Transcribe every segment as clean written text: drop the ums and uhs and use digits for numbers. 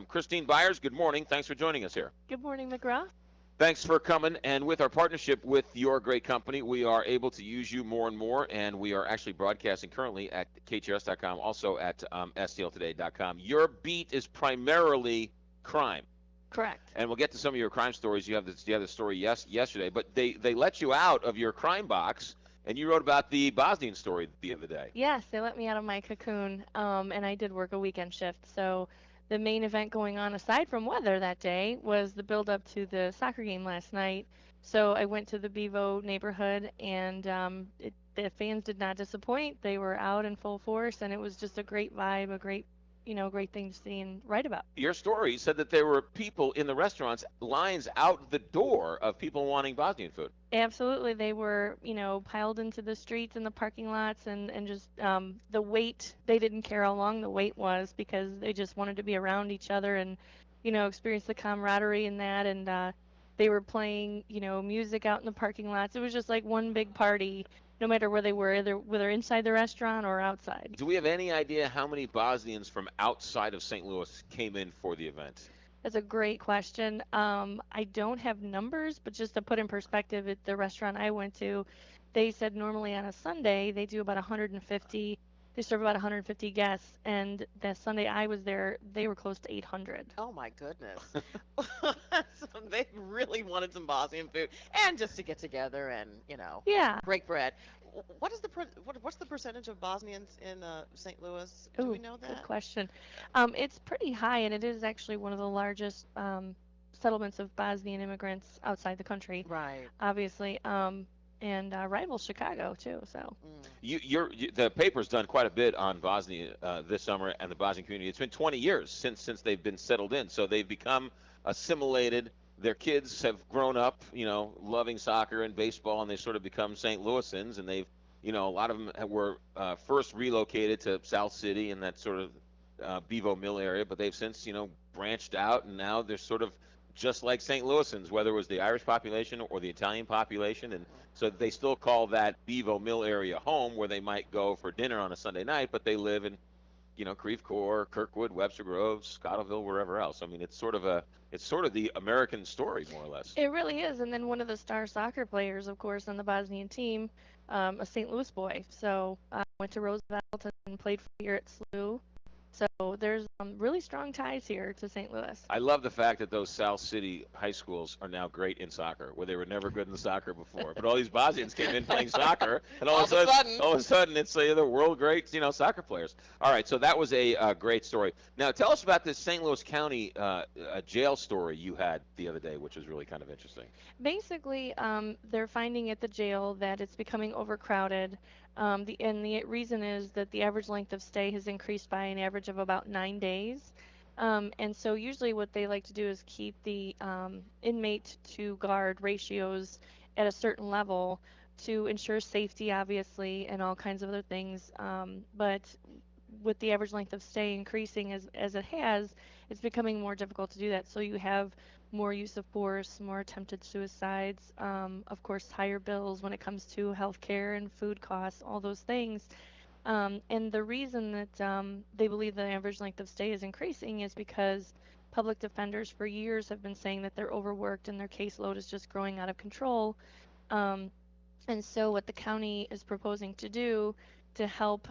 Christine Byers, good morning. Thanks for joining us here. Good morning, McGraw. Thanks for coming. And with our partnership with your great company, we are able to use you more and more. And we are actually broadcasting currently at KTRS.com, also at STLtoday.com. Your beat is primarily crime. Correct. And we'll get to some of your crime stories. You have this story yesterday, but they let you out of your crime box, and you wrote about the Bosnian story the other day. Yes, they let me out of my cocoon, and I did work a weekend shift. So the main event going on, aside from weather that day, was the build-up to the soccer game last night. So I went to the Bevo neighborhood, and the fans did not disappoint. They were out in full force, and it was just a great vibe, a great thing to see and write about. Your story said that there were people in the restaurants, lines out the door of people wanting Bosnian food. Absolutely. They were, piled into the streets and the parking lots and just the wait, they didn't care how long the wait was because they just wanted to be around each other and, experience the camaraderie in that. And they were playing, music out in the parking lots. It was just like one big party, no matter where they were, whether inside the restaurant or outside. Do we have any idea how many Bosnians from outside of St. Louis came in for the event? That's a great question. I don't have numbers, but just to put in perspective, at the restaurant I went to, they said normally on a Sunday they do about 150. They serve about 150 guests, and the Sunday I was there, they were close to 800. Oh my goodness. So they really wanted some Bosnian food and just to get together and, Yeah. break bread. What's the percentage of Bosnians in St. Louis? Do we know that? Good question. It's pretty high, and it is actually one of the largest settlements of Bosnian immigrants outside the country. Right. Obviously. And rivals Chicago too. So the paper's done quite a bit on Bosnia this summer and the Bosnian community. It's been 20 years since they've been settled in, so they've become assimilated. Their kids have grown up, loving soccer and baseball, and they sort of become St. Louisans. And they've, a lot of them were first relocated to South City and that sort of Bevo Mill area, but they've since, branched out, and now they're sort of just like St. Louisans, whether it was the Irish population or the Italian population. And so they still call that Bevo Mill area home, where they might go for dinner on a Sunday night, but they live in, Creve Coeur, Kirkwood, Webster Groves, Scottsville, wherever else. I mean, it's sort of the American story, more or less. it really is. And then one of the star soccer players, of course, on the Bosnian team, a St. Louis boy. So went to Roosevelt and played here at SLU. So there's really strong ties here to St. Louis. I love the fact that those South City high schools are now great in soccer, where they were never good in soccer before. But all these Bosnians came in playing soccer, and all of a sudden, it's the world great, soccer players. All right, so that was a great story. Now, tell us about this St. Louis County jail story you had the other day, which was really kind of interesting. Basically, they're finding at the jail that it's becoming overcrowded. The reason is that the average length of stay has increased by an average of about 9 days. And so usually what they like to do is keep the inmate to guard ratios at a certain level to ensure safety, obviously, and all kinds of other things. But with the average length of stay increasing as it has, it's becoming more difficult to do that. So you have more use of force, more attempted suicides, of course, higher bills when it comes to health care and food costs, all those things. And the reason that they believe the average length of stay is increasing is because public defenders for years have been saying that they're overworked and their caseload is just growing out of control. And so what the county is proposing to do to help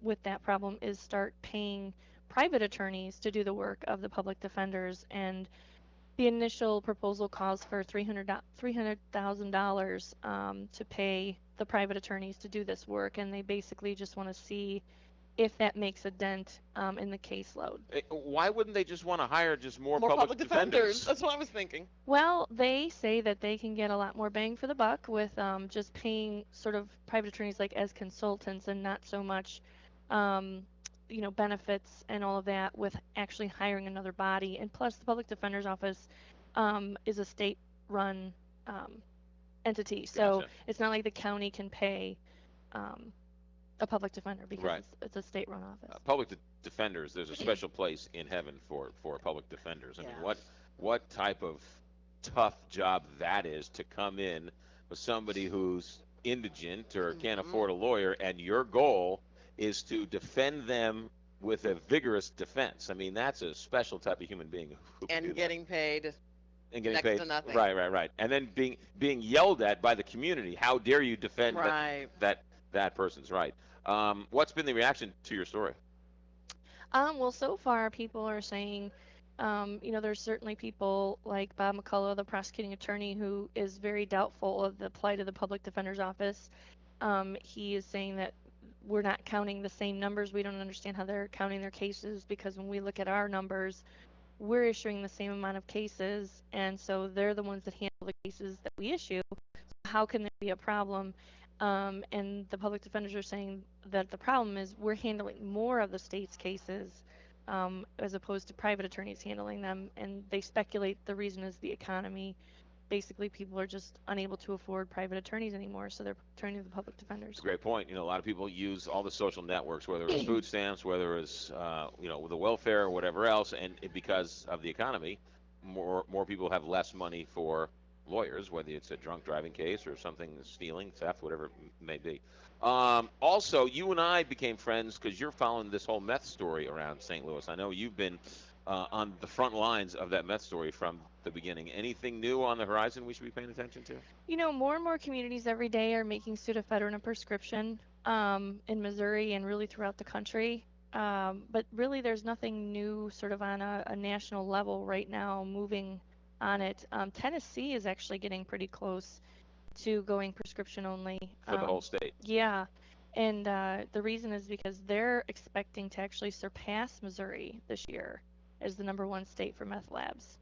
with that problem is start paying private attorneys to do the work of the public defenders. And the initial proposal calls for $300,000 to pay the private attorneys to do this work, and they basically just want to see if that makes a dent in the caseload. Why wouldn't they just want to hire just more public defenders? That's what I was thinking. Well, they say that they can get a lot more bang for the buck with just paying sort of private attorneys like as consultants and not so much benefits and all of that with actually hiring another body. And plus, the public defender's office is a state-run entity, so Gotcha. it's not like the county can pay a public defender because Right. it's a state-run office. Defenders, there's a special place in heaven for public defenders. I mean, Yeah. what type of tough job that is to come in with somebody who's indigent or can't afford a lawyer, and your goal is to defend them with a vigorous defense. I mean, that's a special type of human being who can do And that. getting paid And getting next paid. to nothing. Right. And then being yelled at by the community. How dare you defend Right. that person's right? What's been the reaction to your story? Well, so far people are saying, there's certainly people like Bob McCullough, the prosecuting attorney, who is very doubtful of the plight of the public defender's office. He is saying that we're not counting the same numbers. We don't understand how they're counting their cases because when we look at our numbers, we're issuing the same amount of cases, and so they're the ones that handle the cases that we issue. How can there be a problem? And the public defenders are saying that the problem is we're handling more of the state's cases as opposed to private attorneys handling them, and they speculate the reason is the economy. Basically, people are just unable to afford private attorneys anymore, so they're turning to the public defenders. It's a great point. A lot of people use all the social networks, whether it's food stamps, whether it's the welfare or whatever else, and because of the economy, more people have less money for lawyers, whether it's a drunk driving case or something, stealing, theft, whatever it may be. Also, you and I became friends because you're following this whole meth story around St. Louis. I know you've been on the front lines of that meth story from the beginning. Anything new on the horizon we should be paying attention to? More and more communities every day are making pseudoephedrine a prescription in Missouri and really throughout the country. But really, there's nothing new sort of on a national level right now moving on it. Tennessee is actually getting pretty close to going prescription only. For the whole state. Yeah. And the reason is because they're expecting to actually surpass Missouri this year as the #1 state for meth labs.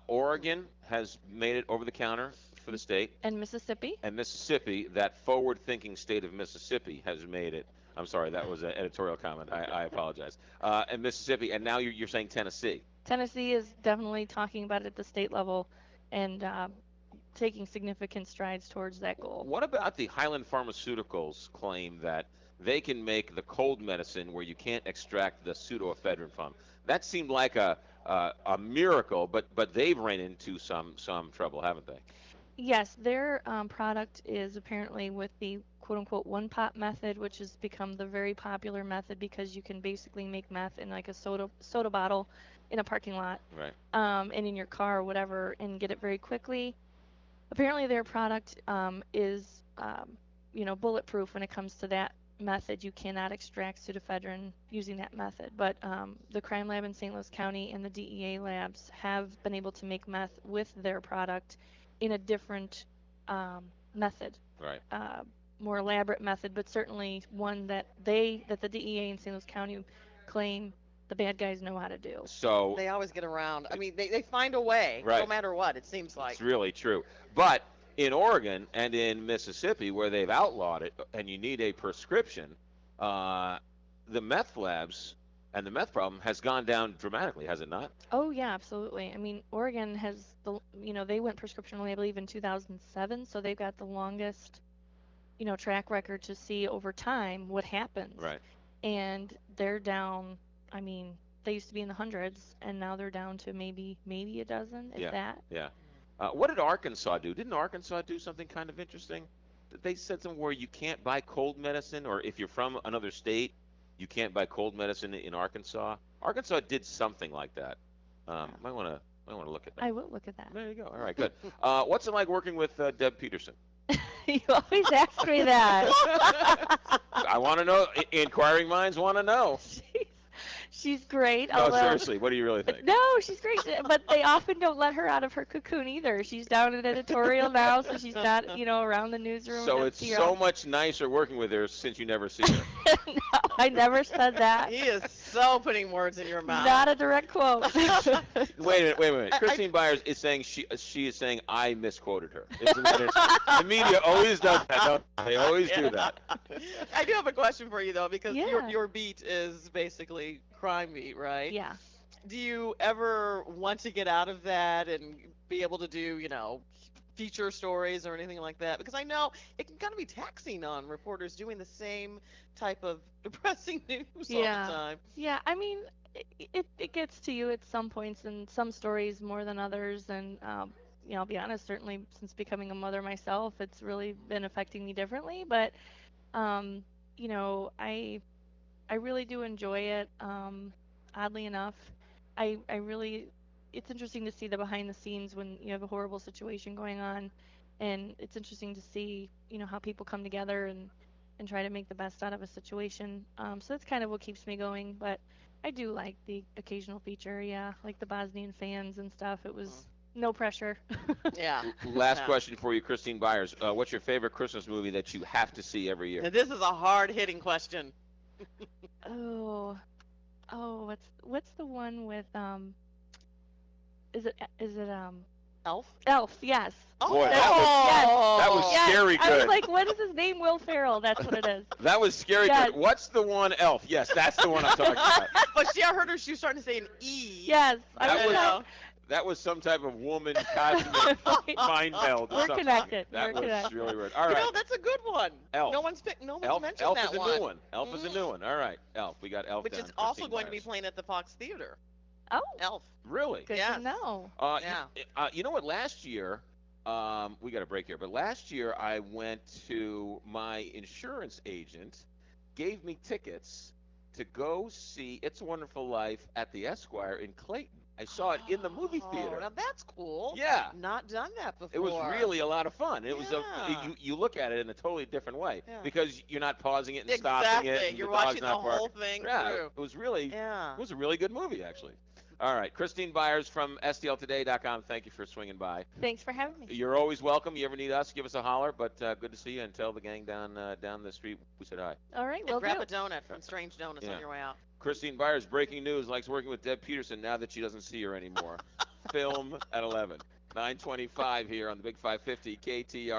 Oregon has made it over the counter for the state. And Mississippi. And Mississippi, that forward-thinking state of Mississippi, has made it. I'm sorry, that was an editorial comment. I apologize. And Mississippi, and now you're saying Tennessee. Tennessee is definitely talking about it at the state level and taking significant strides towards that goal. What about the Highland Pharmaceuticals claim that they can make the cold medicine where you can't extract the pseudoephedrine from? That seemed like a miracle, but they've ran into some trouble, haven't they? Yes, their product is apparently with the quote-unquote one-pot method, which has become the very popular method because you can basically make meth in like a soda bottle in a parking lot, right? And in your car or whatever, and get it very quickly. Apparently, their product is bulletproof when it comes to that method. You cannot extract pseudoephedrine using that method, but the crime lab in St. Louis County and the DEA labs have been able to make meth with their product in a different method, right? More elaborate method, but certainly one that the DEA in St. Louis County claim the bad guys know how to do. So they always get around. I mean, they find a way, right. No matter what, it seems like. It's really true. But in Oregon and in Mississippi, where they've outlawed it, and you need a prescription, the meth labs and the meth problem has gone down dramatically, has it not? Oh yeah, absolutely. I mean, Oregon has they went prescription only, I believe, in 2007, so they've got the longest, track record to see over time what happens. Right. And they're down. I mean, they used to be in the hundreds, and now they're down to maybe a dozen, if that. Yeah. What did Arkansas do? Didn't Arkansas do something kind of interesting? They said something where you can't buy cold medicine, or if you're from another state, you can't buy cold medicine in Arkansas. Arkansas did something like that. Might want to look at that. I will look at that. There you go. All right, good. What's it like working with Deb Peterson? You always ask me that. I want to know. Inquiring minds want to know. She's great. No, seriously, what do you really think? No, she's great, but they often don't let her out of her cocoon either. She's down in editorial now, so she's not, around the newsroom. So it's so much nicer working with her since you never see her. No, I never said that. He is so putting words in your mouth. Not a direct quote. Wait a minute. Christine Byers is saying she is saying I misquoted her. Isn't that interesting? The media always does that. Don't they? They always do that. I do have a question for you though, because Yeah. your beat is basically crime beat, right? Yeah. Do you ever want to get out of that and be able to do, feature stories or anything like that? Because I know it can kind of be taxing on reporters doing the same type of depressing news all the time. Yeah, I mean, it gets to you at some points, and some stories more than others, and I'll be honest, certainly since becoming a mother myself, it's really been affecting me differently, but I I really do enjoy it. Oddly enough, I really it's interesting to see the behind the scenes when you have a horrible situation going on, and it's interesting to see how people come together and try to make the best out of a situation. So that's kind of what keeps me going. But I do like the occasional feature, yeah, like the Bosnian fans and stuff. It Mm. was no pressure. Yeah. Last Yeah. question for you, Christine Byers. What's your favorite Christmas movie that you have to see every year? Now, this is a hard-hitting question. Oh, oh, what's the one with is it Elf? Elf? Yes. Boy, That's that was yes. that was Yes. scary I was good. like, what is his name? Will Ferrell. That's what it is. That was scary Yes. good. What's the one Elf? Yes, that's the one I'm talking about. But see, I heard her. She was starting to say an E. Yes. That I was- was know. That was some type of woman cosmic like, mind meld or we're something. connected. That We're was connected. really weird. All You right. know, that's a good one. Elf. No one's mentioned Elf that is a one. new one. Elf is a new one. All right. Elf. We got Elf Which down. is also Christine going to be Byers. playing at the Fox Theater. Oh, Elf. Really? good Yes. to know. Yeah. You know what? Last year, we got a break here, but last year I went to my insurance agent, gave me tickets to go see It's a Wonderful Life at the Esquire in Clayton. I saw it in the movie theater. Oh, now that's cool. Yeah. Not done that before. It was really a lot of fun. It was Yeah. you look at it in a totally different way Yeah. because you're not pausing it and Exactly. stopping it. And You're the dog's watching the not barking. whole thing Yeah, through. it was really Yeah. it was a really good movie actually. All right, Christine Byers from STLtoday.com. Thank you for swinging by. Thanks for having me. You're always welcome. You ever need us, give us a holler. But good to see you, and tell the gang down the street we said hi. All right, And we'll grab do. a donut from Strange Donuts Yeah. on your way out. Christine Byers, breaking news, likes working with Deb Peterson now that she doesn't see her anymore. Film at 11. 9:25 here on the Big 550 KTR.